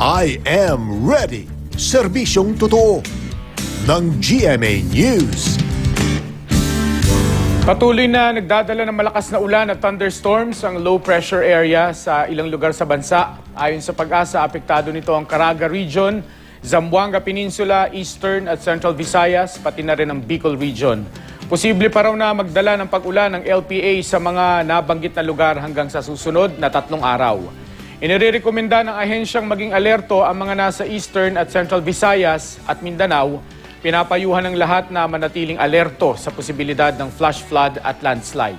I am ready. Serbisyong totoo ng GMA News. Patuloy na nagdadala ng malakas na ulan at thunderstorms ang low pressure area sa ilang lugar sa bansa. Ayon sa Pag-asa, apektado nito ang Caraga Region, Zamboanga Peninsula, Eastern at Central Visayas, pati na rin ang Bicol Region. Posible pa raw na magdala ng pag-ulan ng LPA sa mga nabanggit na lugar hanggang sa susunod na 3 araw. Inirekomenda ng ahensyang maging alerto ang mga nasa Eastern at Central Visayas at Mindanao. Pinapayuhan ng lahat na manatiling alerto sa posibilidad ng flash flood at landslide.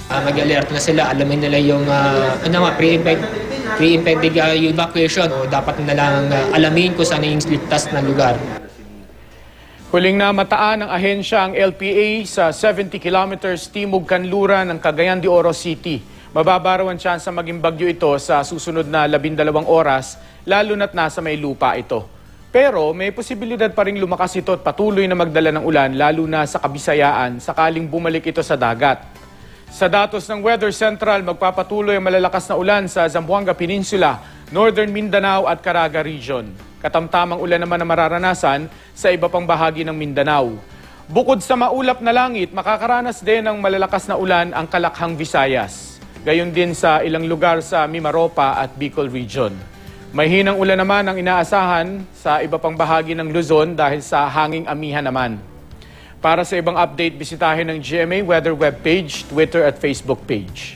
Mag-alert na sila, alamin nila yung pre-impending evacuation. O dapat na lang alamin kung saan yung ligtas na lugar. Huling namataan ng ahensya ang LPA sa 70 kilometers timog kanluran ng Cagayan de Oro City. Mababa raw ang tsansa maging bagyo ito sa susunod na 12 oras, lalo na't nasa may lupa ito. Pero may posibilidad pa ring lumakas ito at patuloy na magdala ng ulan, lalo na sa Kabisayaan, sakaling bumalik ito sa dagat. Sa datos ng Weather Central, magpapatuloy ang malalakas na ulan sa Zamboanga Peninsula, Northern Mindanao at Caraga Region. Katamtamang ulan naman na mararanasan sa iba pang bahagi ng Mindanao. Bukod sa maulap na langit, makakaranas din ng malalakas na ulan ang Kalakhang Visayas. Gayon din sa ilang lugar sa Mimaropa at Bicol Region. Mahinang ulan naman ang inaasahan sa iba pang bahagi ng Luzon dahil sa hanging amihan naman. Para sa ibang update, bisitahin ang GMA Weather webpage, Twitter at Facebook page.